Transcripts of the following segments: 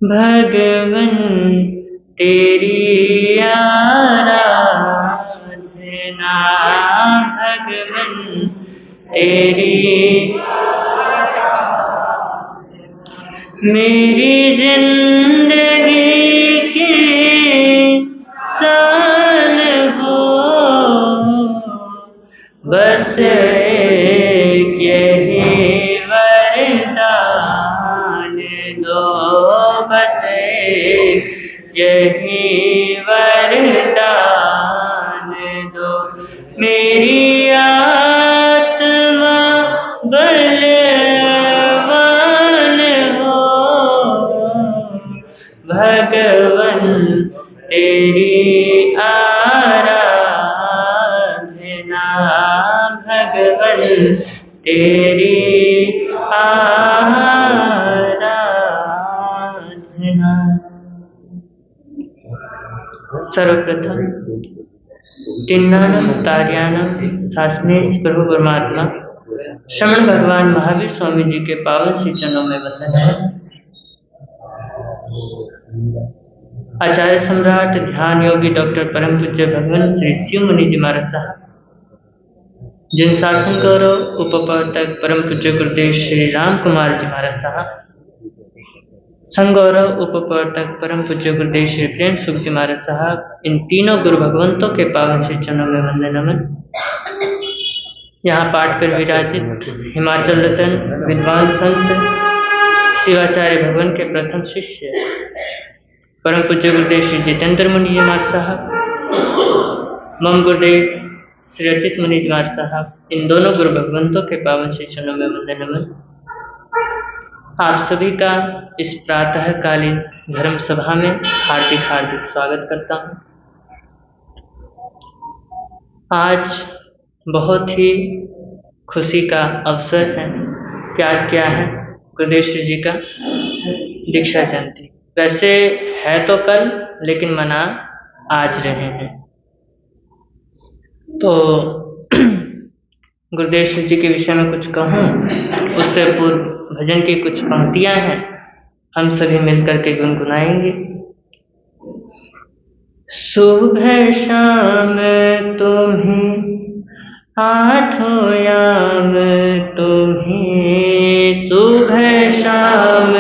भगवन तेरी आराधना, भगवन तेरी मेरी जिंदगी के साल हो, बस एक यही वरदान दो, बस एक यही वरदान दो। मेरी आत्मा बलवान हो, भगवन तेरी आराधना, भगवन तेरी आराधना। सर्वप्रथम तिन्नानम तार्यानम शासनेश प्रभु परमात्मा श्रमण भगवान महावीर स्वामी जी के पावन श्री चरणों में वंदन है। आचार्य सम्राट ध्यान योगी डॉक्टर परम पूज्य भगवान श्री शिव मुनि जी महाराज साहब, जिन शासन गौरव उपप्रवर्तक परम पूज्य गुरुदेव श्री राम कुमार जी महाराज साहब, संगौरव उपप्रवर्तक परम पूज्य गुरुदेव श्री प्रेम सुख जी महाराज साहब, इन तीनों गुरु भगवंतों के पावन श्री चरणों में वंदन नमन। यहाँ पाठ पर विराजित हिमाचल रतन विद्वान संत शिवाचार्य भगवान के प्रथम शिष्य परम पूज्य गुरुदेव श्री जितेंद्र मुनि जी महाराज साहब, मम गुरुदेव श्री अचित मुनि जी महाराज साहब, इन दोनों गुरु भगवंतों के पावन श्री चरणों में वंदन नमन। आप सभी का इस प्रातःकालीन धर्म सभा में हार्दिक हार्दिक स्वागत करता हूँ। आज बहुत ही खुशी का अवसर है कि आज क्या है, गुरुदेव श्री जी का दीक्षा जयंती। वैसे है तो कल, लेकिन मना आज रहे हैं। तो गुरुदेव श्री जी के विषय में कुछ कहूँ उससे पूर्व भजन की कुछ पंक्तियां हैं, हम सभी मिलकर के गुनगुनाएंगे। सुबह शाम तुम्हें हाथों याम तुम्हें, सुबह शाम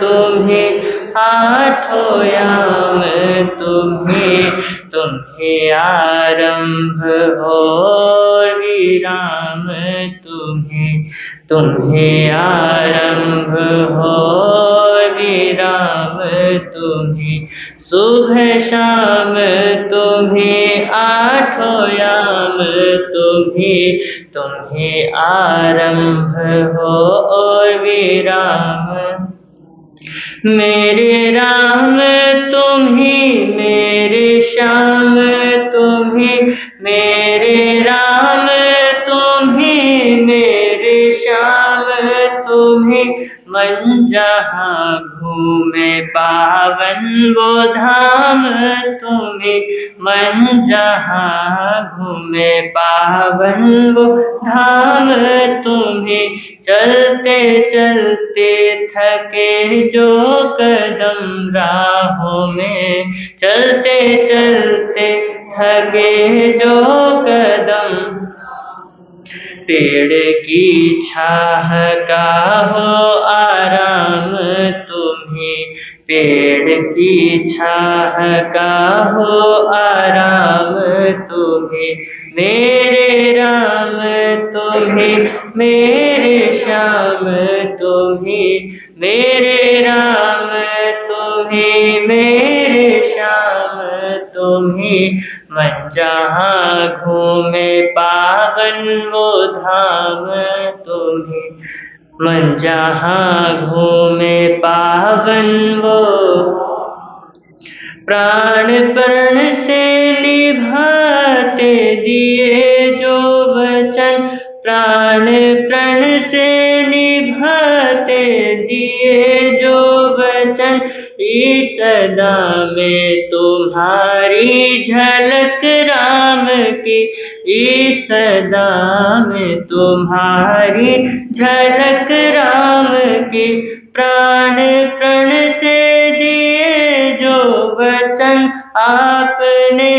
तुम्हें हाथों याम तुम्हें, तुम्हें आरंभ हो विराम तुम्हें, तुम्हें आरंभ हो विराम तुम्हें, सुबह शाम तुम्हें आठों याम तुम्हें, तुम्हें आरंभ हो और विराम। मेरे राम तुम्हें, मेरे श्याम तुम्हें, मेरे राम तुम्हें, मेरे श्याम तुम्हें, मन जहाँ घूमे पावन वो धाम तुम्हें, मन जहाँ घूमे पावन वो धाम तुम्हें, चलते चलते थके जो कदम राहों में, चलते चलते थके जो कदम, पेड़ की छाह का हो आराम तुम्हें, पेड़ की छाह का हो आराम तुम्हें, मेरे राम तुम्हें, मेरे श्याम तुम्हें, मेरे राम तुम्हें, मेरे श्याम तुम्हें, मन जहाँ घूमे पावन वो धाम तुम्हें, मन जहाँ घूमे पावन वो, प्राण प्रण से निभाते दिए जो वचन, प्राण प्रण से निभाते दिए जो वचन, इस सदा में तुम्हारी झलक राम की, इस सदा में तुम्हारी झलक राम की, प्राण प्राण प्रण से दिए जो वचन आपने,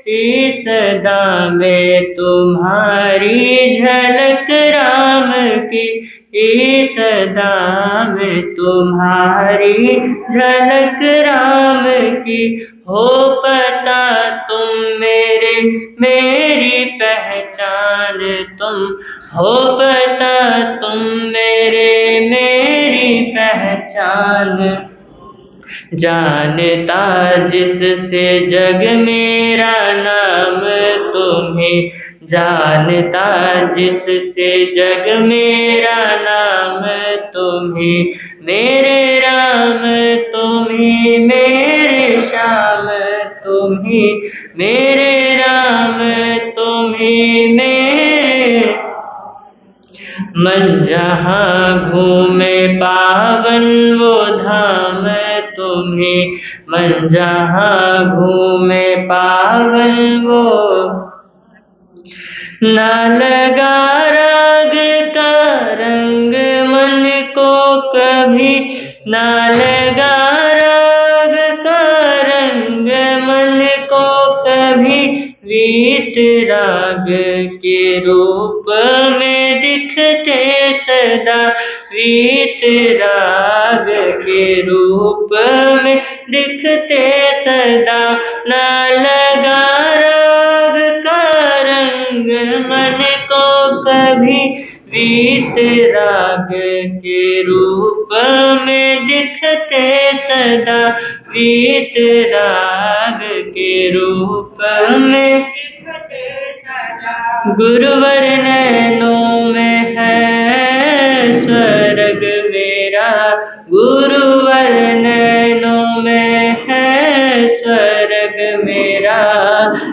इस सदा में तुम्हारी झलक राम की, इस सदा में तुम्हारी झलक राम की। हो पता तुम मेरे, मेरी पहचान तुम, हो पता तुम मेरे, मेरी पहचान। जानता जिससे जग मेरा नाम तुम्हें, जानता जिससे जग मेरा नाम तुम्हें। मेरे राम तुम्हें, मेरे श्याम तुम्हें, मेरे राम तुम्हें, मेरे। मन जहाँ घूमे पावन वो धाम तुम्हें, मन जहाँ घूमे पावन वो। ना लगा राग का रंग मन को कभी, ना लगा राग का रंग मन को कभी। वीत राग के रूप में दिखते सदा, वीत राग के रूप में दिखते सदा। ना लगा राग का रंग मन को कभी, वीत राग के रूप में दिखते सदा, वीत राग के रूप में दिखते सदा। गुरुवर नैनों में है स्वर्ग मेरा, गुरुवर नैनों में है स्वर्ग मेरा।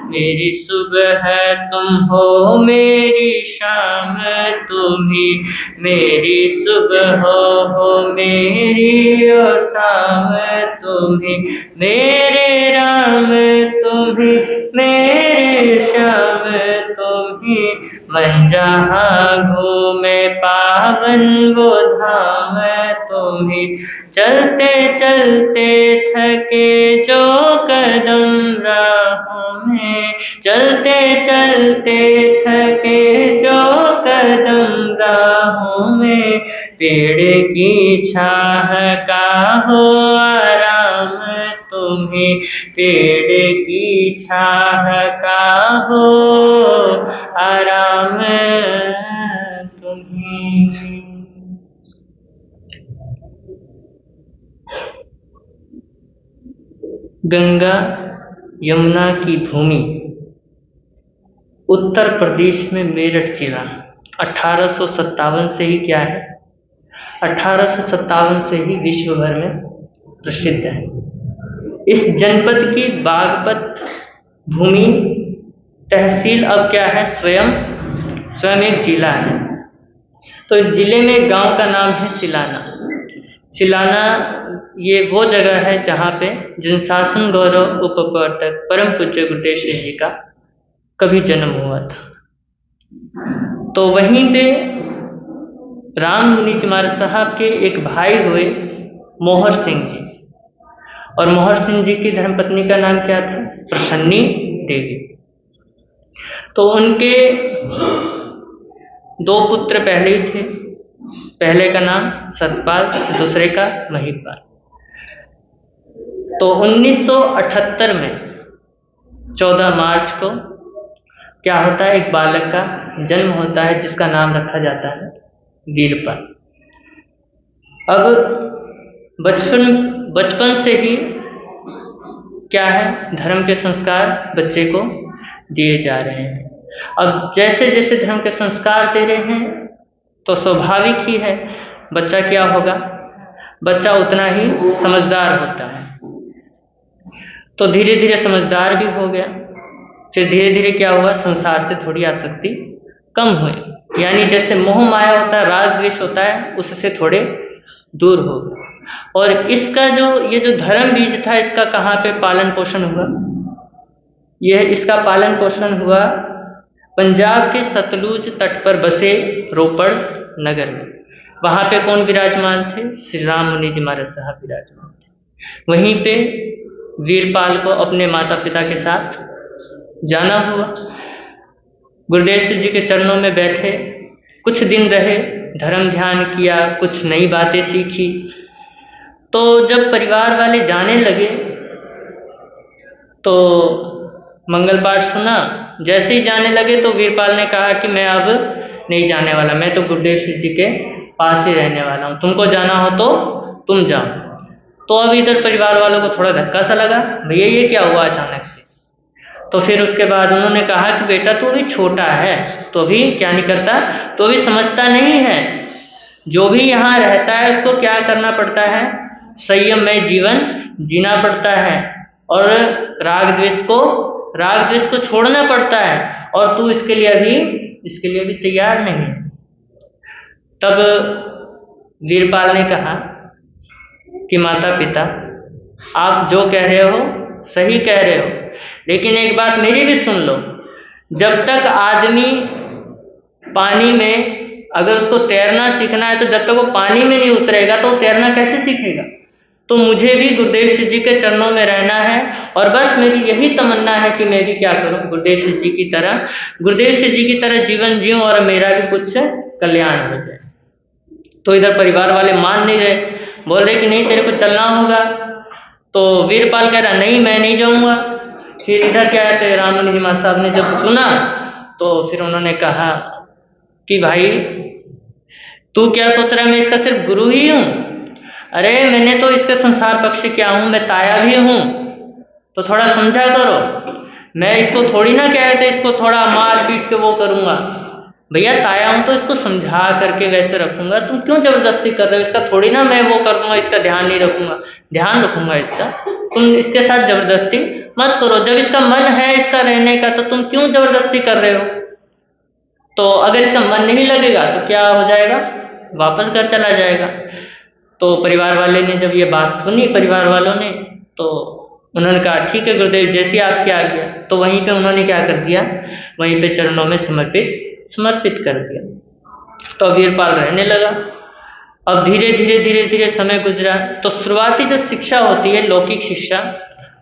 मेरी सुबह तुम हो, मेरी शाम तुम ही, मेरी सुबह हो मेरी और शाम तुम ही। मेरे राम तुम ही, मेरे श्याम तुम ही। मन जहाँ घूमे पावन वो धाम तुम ही। चलते चलते थके जो कदम राहों में, चलते चलते थके जो कदम राहों में। पेड़ की छाह का हो आराम तुम्हें, पेड़ की छाह का हो आराम तुम्हें। गंगा यमुना की भूमि, उत्तर प्रदेश में मेरठ जिला 1857 से ही क्या है, 1857 से ही विश्व भर में प्रसिद्ध है। इस जनपद की बागपत भूमि तहसील अब क्या है, स्वयं एक जिला है। तो इस जिले में गांव का नाम है सिलाना। सिलाना ये वो जगह है जहाँ पे जनशासन गौरव उपपाठक परम पूज्य गुरुदेव जी का कभी जन्म हुआ था। तो वहीं पे राम मुनि चमार साहब के एक भाई हुए मोहर सिंह जी, और मोहर सिंह जी की धर्मपत्नी का नाम क्या था, प्रसन्नी देवी। तो उनके दो पुत्र पहले ही थे, पहले का नाम सतपाल, दूसरे का महिपाल। तो 1978 में 14 मार्च को क्या होता है, एक बालक का जन्म होता है जिसका नाम रखा जाता है वीरपाल। अब बचपन से ही क्या है, धर्म के संस्कार बच्चे को दिए जा रहे हैं। अब जैसे जैसे धर्म के संस्कार दे रहे हैं तो स्वाभाविक ही है बच्चा क्या होगा, बच्चा उतना ही समझदार होता है। तो धीरे धीरे समझदार भी हो गया, फिर धीरे धीरे क्या हुआ, संसार से थोड़ी आसक्ति कम हुई, यानी जैसे मोह माया होता है, राग द्वेष होता है, उससे थोड़े दूर हो गए। और इसका ये जो धर्म बीज था, इसका कहाँ पे पालन पोषण हुआ, इसका पालन पोषण हुआ पंजाब के सतलुज तट पर बसे रोपड़ नगर में। वहाँ पे कौन विराजमान थे? श्री राम मुनि जी महाराज साहब विराजमान थे। वहीं पे वीरपाल को अपने माता पिता के साथ जाना हुआ। गुरुदेव जी के चरणों में बैठे, कुछ दिन रहे, धर्म ध्यान किया, कुछ नई बातें सीखी। तो जब परिवार वाले जाने लगे तो मंगल पाठ सुना। जैसे ही जाने लगे तो वीरपाल ने कहा कि मैं अब नहीं जाने वाला, मैं तो गुरुदेव जी के पास ही रहने वाला हूँ, तुमको जाना हो तो तुम जाओ। तो अब इधर परिवार वालों को थोड़ा धक्का सा लगा, भैया ये क्या हुआ अचानक से। तो फिर उसके बाद उन्होंने कहा कि बेटा तू अभी छोटा है, तो भी क्या नहीं करता, तो भी समझता नहीं है। जो भी यहाँ रहता है उसको क्या करना पड़ता है? संयममय जीवन जीना पड़ता है और राग द्वेष को छोड़ना पड़ता है। और तू इसके लिए अभी तैयार नहीं। तब वीरपाल ने कहा कि माता पिता आप जो कह रहे हो सही कह रहे हो, लेकिन एक बात मेरी भी सुन लो। जब तक आदमी पानी में, अगर उसको तैरना सीखना है तो जब तक वो पानी में नहीं उतरेगा तो तैरना कैसे सीखेगा? तो मुझे भी गुरुदेव जी के चरणों में रहना है और बस मेरी यही तमन्ना है कि मैं भी क्या करूं, गुरुदेव जी की तरह जीवन जीऊं और मेरा भी कुछ कल्याण हो जाए। तो इधर परिवार वाले मान नहीं रहे, बोल रहे कि नहीं तेरे को चलना होगा। तो वीरपाल कह रहा नहीं मैं नहीं जाऊंगा। फिर इधर क्या है, राम मुनि जी महाराज साहब ने जब सुना तो फिर उन्होंने कहा कि भाई तू क्या सोच रहा है, मैं इसका सिर्फ गुरु ही हूँ। अरे मैंने तो इसके संसार पक्ष क्या हूँ, मैं ताया भी हूँ, तो थोड़ा समझा करो। मैं इसको थोड़ी ना कहते इसको थोड़ा मार पीट के वो करूँगा। भैया ताया हूँ तो इसको समझा करके वैसे रखूंगा, तुम क्यों जबरदस्ती कर रहे हो? इसका थोड़ी ना मैं वो करूँगा, इसका ध्यान नहीं रखूंगा, ध्यान रखूंगा इसका। तुम इसके साथ जबरदस्ती मत करो, जब इसका मन है इसका रहने का तो तुम क्यों जबरदस्ती कर रहे हो? तो अगर इसका मन नहीं लगेगा तो क्या हो जाएगा, वापस घर चला जाएगा। तो परिवार वाले ने जब ये बात सुनी, परिवार वालों ने, तो उन्होंने कहा ठीक है गुरुदेव जैसी आपकी आज्ञा। तो वहीं पे उन्होंने क्या कर दिया, वहीं पे चरणों में समर्पित कर दिया। तो वीरपाल रहने लगा। अब धीरे धीरे समय गुजरा। तो शुरुआती जो शिक्षा होती है लौकिक शिक्षा,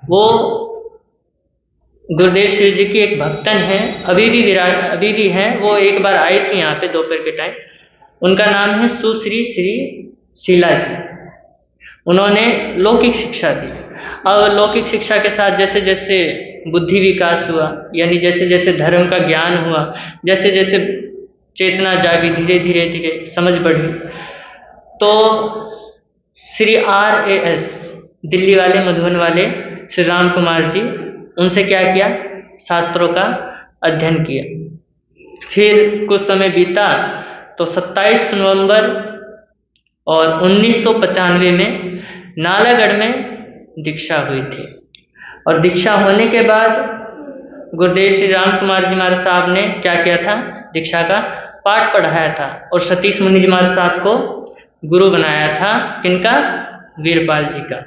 वो गुरुदेव श्री जी की एक भक्तन है, अभी भी हैं। वो एक बार आए थे यहाँ पे दोपहर के टाइम। उनका नाम है सुश्री श्री शीला जी। उन्होंने लौकिक शिक्षा दी। और लौकिक शिक्षा के साथ जैसे जैसे बुद्धि विकास हुआ, यानी जैसे जैसे धर्म का ज्ञान हुआ, जैसे जैसे चेतना जागी, धीरे धीरे समझ बढ़ी, तो श्री RAS दिल्ली वाले, मधुबन वाले श्री राम कुमार जी, उनसे क्या किया, शास्त्रों का अध्ययन किया। फिर कुछ समय बीता तो 27 नवंबर और 1995 में नालागढ़ में दीक्षा हुई थी। और दीक्षा होने के बाद गुरुदेव श्री राम कुमार जी महाराज साहब ने क्या किया था, दीक्षा का पाठ पढ़ाया था और सतीश मुनि जी महाराज साहब को गुरु बनाया था। किनका? वीरपाल जी का।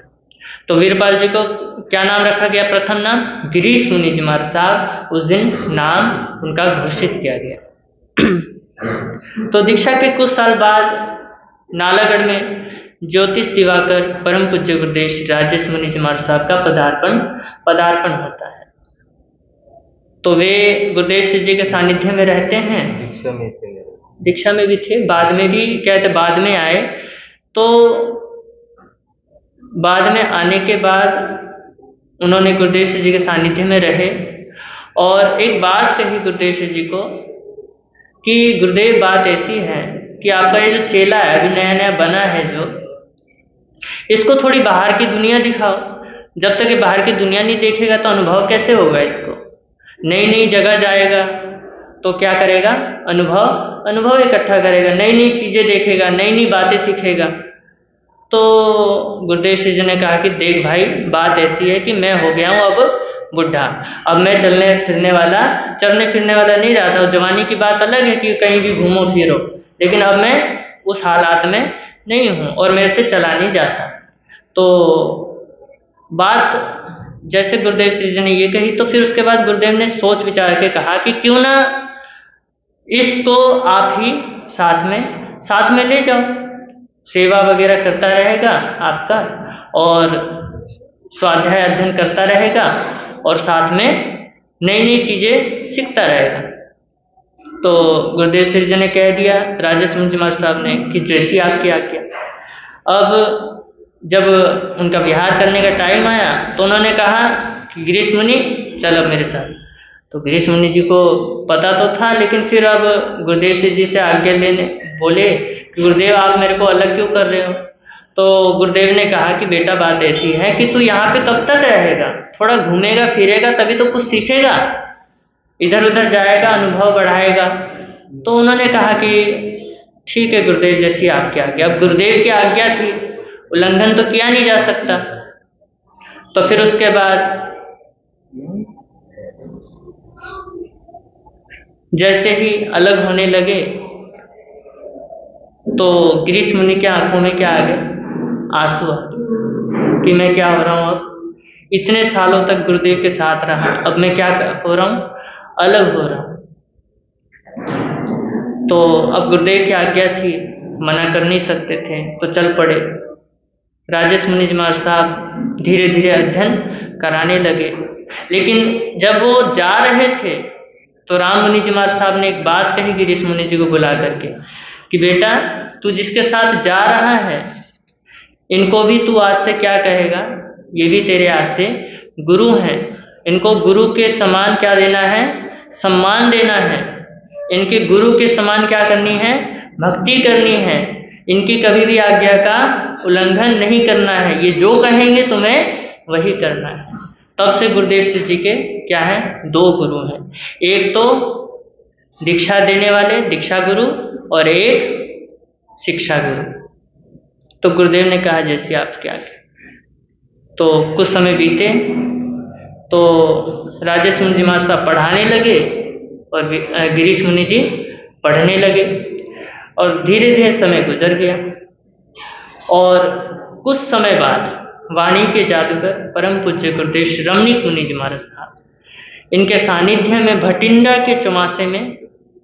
तो वीरपाल जी को क्या नाम रखा गया? प्रथम नाम गिरीश मुनि जी महाराज साहब, उस दिन नाम उनका घोषित किया गया। तो दीक्षा के कुछ साल बाद नालागढ़ में ज्योतिष दिवाकर परम पूज्य गुरुदेव श्री राजेश मुनि जी महाराज साहब का पदार्पण होता है। तो वे गुरुदेव श्री जी के सानिध्य में रहते हैं। दीक्षा में भी थे, बाद में भी क्या थे, बाद में आए। तो बाद में आने के बाद उन्होंने गुरुदेव श्री जी के सानिध्य में रहे और एक बात कही गुरुदेव श्री जी को कि गुरुदेव बात ऐसी है कि आपका ये जो चेला है, अभी नया नया बना है जो, इसको थोड़ी बाहर की दुनिया दिखाओ। जब तक ये बाहर की दुनिया नहीं देखेगा तो अनुभव कैसे होगा इसको? नई नई जगह जाएगा तो क्या करेगा, अनुभव इकट्ठा करेगा, नई नई चीजें देखेगा, नई नई बातें सीखेगा। तो गुरुदेव श्री जी ने कहा कि देख भाई, बात ऐसी है कि मैं हो गया हूँ अब बुढ़ा, अब मैं चलने फिरने वाला नहीं रहा था। जवानी की बात अलग है कि कहीं भी घूमो फिरो, लेकिन अब मैं उस हालात में नहीं हूँ और मेरे से चला नहीं जाता। तो बात जैसे गुरुदेव श्री जी ने ये कही, तो फिर उसके बाद गुरुदेव ने सोच विचार के कहा कि क्यों ना इसको आप ही साथ में ले जाओ। सेवा वगैरह करता रहेगा आपका, और स्वाध्याय अध्ययन करता रहेगा, और साथ में नई नई चीज़ें सीखता रहेगा। तो गुरुदेव श्री जी ने कह दिया राजेश मुनि जी महाराज साहब ने कि जैसी आपकी आज्ञा। अब जब उनका विहार करने का टाइम आया तो उन्होंने कहा कि गिरीश मुनि चल अब मेरे साथ। तो गिरीश मुनि जी को पता तो था, लेकिन फिर अब गुरुदेव श्री जी से आज्ञा लेने बोले कि गुरुदेव आप मेरे को अलग क्यों कर रहे हो। तो गुरुदेव ने कहा कि बेटा बात ऐसी है कि तू यहाँ पे कब तक रहेगा, थोड़ा घूमेगा फिरेगा तभी तो कुछ सीखेगा, इधर उधर जाएगा, अनुभव बढ़ाएगा। तो उन्होंने कहा कि ठीक है गुरुदेव जैसी आपकी आज्ञा। अब गुरुदेव की आज्ञा थी, उल्लंघन तो किया नहीं जा सकता। तो फिर उसके बाद जैसे ही अलग होने लगे तो गिरीश मुनि के आंखों में क्या आ गए, आंसू आ गए कि मैं क्या हो रहा हूँ, अब इतने सालों तक गुरुदेव के साथ रहा, अब मैं क्या हो रहा हूँ, अलग हो रहा हूँ। तो अब गुरुदेव की आज्ञा थी, मना कर नहीं सकते थे, तो चल पड़े। राजेश मुनि जी महाराज साहब धीरे धीरे अध्ययन कराने लगे। लेकिन जब वो जा रहे थे तो राम मुनि जी महाराज साहब ने एक बात कही गिरीश मुनि जी को बुला करके कि बेटा तू जिसके साथ जा रहा है इनको भी तू आज से क्या कहेगा, ये भी तेरे आज से गुरु हैं, इनको गुरु के समान क्या देना है, सम्मान देना है। इनके गुरु के समान क्या करनी है, भक्ति करनी है। इनकी कभी भी आज्ञा का उल्लंघन नहीं करना है, ये जो कहेंगे तुम्हें वही करना है। तब से गुरुदेव श्री जी के क्या है, दो गुरु हैं, एक तो दीक्षा देने वाले दीक्षा गुरु और एक शिक्षा गुरु। तो गुरुदेव ने कहा जैसे आप क्या करें। तो कुछ समय बीते तो राजेश मुनि जी महाराज साहब पढ़ाने लगे और गिरीश मुनि जी पढ़ने लगे, और धीरे धीरे समय गुजर गया। और कुछ समय बाद वाणी के जादूगर परम पूज्य गुरुदेव श्री रमणीक मुनि जी महाराज साहब, इनके सानिध्य में भटिंडा के चौमासे में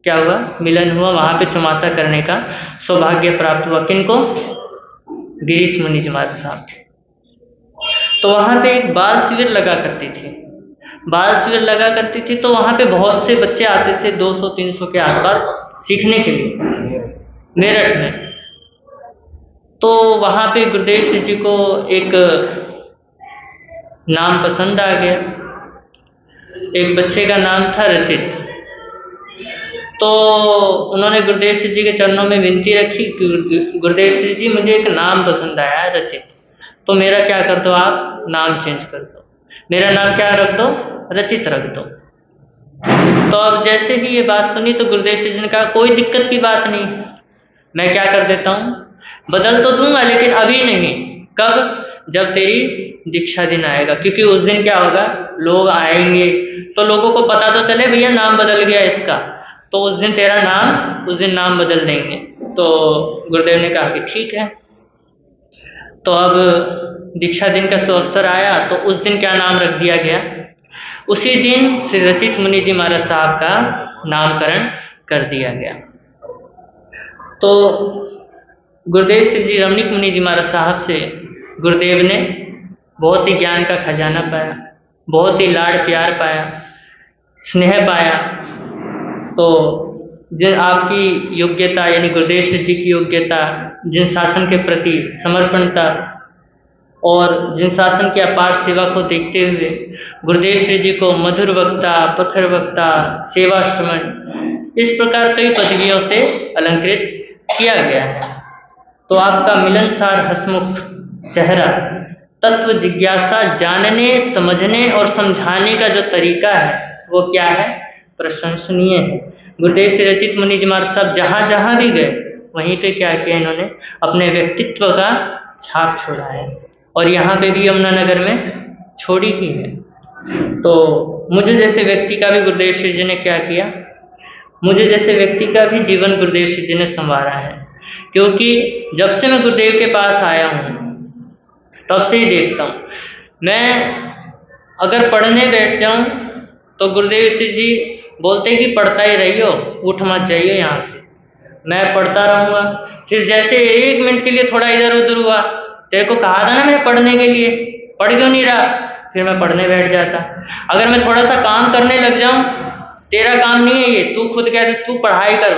क्या हुआ, मिलन हुआ। वहाँ पे चौमासा करने का सौभाग्य प्राप्त हुआ। किनको, गिरीश मुनि जी महाराज साहब। तो वहाँ पे एक बाल शिविर लगा करती थी, बाल शिविर लगा करती थी। तो वहाँ पे बहुत से बच्चे आते थे, 200-300 के आसपास सीखने के लिए मेरठ में। तो वहाँ पे गुरुदेव श्री जी को एक नाम पसंद आ गया। एक बच्चे का नाम था रचित। तो उन्होंने गुरुदेव श्री जी के चरणों में विनती रखी कि गुरुदेव श्री जी मुझे एक नाम पसंद आया है रचित, तो मेरा क्या कर दो, आप नाम चेंज कर दो, मेरा नाम क्या रख दो, रचित रख दो। तो अब जैसे ही ये बात सुनी तो गुरुदेव श्री जी ने कहा कोई दिक्कत की बात नहीं, मैं क्या कर देता हूँ, बदल तो दूंगा लेकिन अभी नहीं। कब, जब तेरी दीक्षा दिन आएगा, क्योंकि उस दिन क्या होगा, लोग आएंगे तो लोगों को पता तो चले भैया नाम बदल गया इसका, तो उस दिन तेरा नाम, उस दिन नाम बदल देंगे। तो गुरुदेव ने कहा कि ठीक है। तो अब दीक्षा दिन का अवसर आया तो उस दिन क्या नाम रख दिया गया, उसी दिन श्री रचित मुनि जी महाराज साहब का नामकरण कर दिया गया। तो गुरुदेव श्री जी रमणीक मुनि जी महाराज साहब से गुरुदेव ने बहुत ही ज्ञान का खजाना पाया, बहुत ही लाड़ प्यार पाया, स्नेह पाया। तो जिन आपकी योग्यता यानी गुरुदेव श्री जी की योग्यता, जिन शासन के प्रति समर्पणता और जिन शासन की अपार सेवा को देखते हुए गुरुदेव श्री जी को मधुर वक्ता, प्रखर वक्ता, सेवा श्रवण, इस प्रकार कई पदवियों से अलंकृत किया गया है। तो आपका मिलनसार हंसमुख चेहरा, तत्व जिज्ञासा जानने, समझने और समझाने का जो तरीका है वो क्या है, प्रशंसनीय है। गुरुदेव श्री रचित मुनि जी महाराज साहब जहाँ जहाँ भी गए वहीं पे क्या किया, इन्होंने अपने व्यक्तित्व का छाप छोड़ा है, और यहाँ पे भी यमुनानगर में छोड़ी ही है। तो मुझे जैसे व्यक्ति का भी गुरुदेव श्री जी ने क्या किया, मुझे जैसे व्यक्ति का भी जीवन गुरुदेव श्री जी ने संवारा है। क्योंकि जब से मैं गुरुदेव के पास आया हूँ तब से ही देखता हूँ, मैं अगर पढ़ने बैठ जाऊँ तो गुरुदेव श्री जी बोलते हैं कि पढ़ता ही रहियो, उठ मत जाइए यहाँ से। मैं पढ़ता रहूँगा। फिर जैसे 1 मिनट के लिए थोड़ा इधर उधर हुआ, तेरे को कहा था ना मैं पढ़ने के लिए, पढ़ क्यों नहीं रहा? फिर मैं पढ़ने बैठ जाता। अगर मैं थोड़ा सा काम करने लग जाऊं, तेरा काम नहीं है ये, तू खुद कहते तू पढ़ाई कर,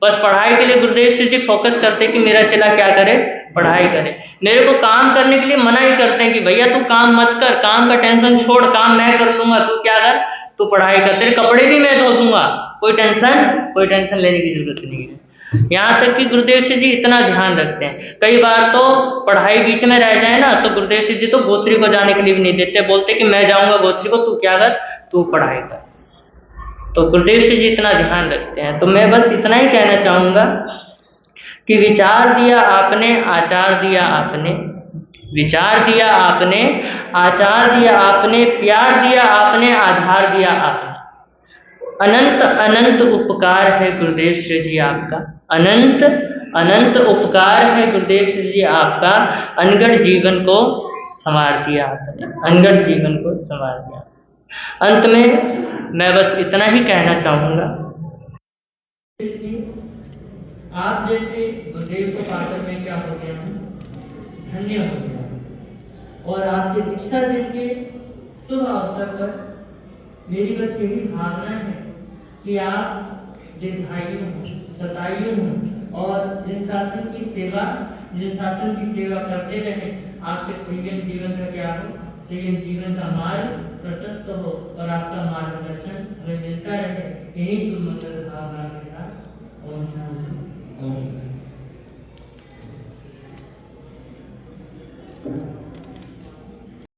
बस पढ़ाई के लिए गुरुदेव श्री जी फोकस करते कि मेरा चेला क्या करे, पढ़ाई करे। मेरे को काम करने के लिए मना ही करते हैं कि भैया तू काम मत कर, काम का टेंशन छोड़, काम मैं कर लूंगा, तू क्या कर, तू पढ़ाई कर, तेरे कपड़े भी मैं धो दूंगा, कोई टेंशन लेने की जरूरत नहीं है। यहाँ तक कि गुरुदेव श्री जी इतना ध्यान रखते हैं। कई बार तो पढ़ाई बीच में रह जाए ना, तो गुरुदेव श्री जी तो गोत्री को जाने के लिए भी नहीं देते, बोलते कि मैं जाऊंगा गोत्री को, तू क्या कर, तू पढ़ाई कर। तो गुरुदेव श्री जी इतना ध्यान रखते हैं। तो मैं बस इतना ही कहना चाहूंगा कि विचार दिया आपने, आचार दिया आपने, विचार दिया आपने, आचार दिया आपने, प्यार दिया आपने, आधार दिया आपने। अनंत अनंत उपकार है गुरुदेव श्री जी आपका, अनंत अनंत उपकार है गुरुदेव श्री जी आपका। अनगढ़ जीवन को संवार दिया आपने, अनगढ़ जीवन को संवार दिया। अंत में मैं बस इतना ही कहना चाहूंगा, आप जैसे गुरुदेव को पाकर मैं क्या हो गया हूँ, धन्य हो गया। और आपके दीक्षा दिन के शुभ अवसर पर मेरी बस यही भावना है कि आप दीर्घायु हों, शतायु हों और जिन शासन की सेवा करते रहे, आपके संयम जीवन का क्या हो, संयम जीवन का मार्ग प्रशस्त हो और आपका मार्गदर्शन हमें मिलता रहे। यही शुभ मंगल भावना के साथ ओम शांति।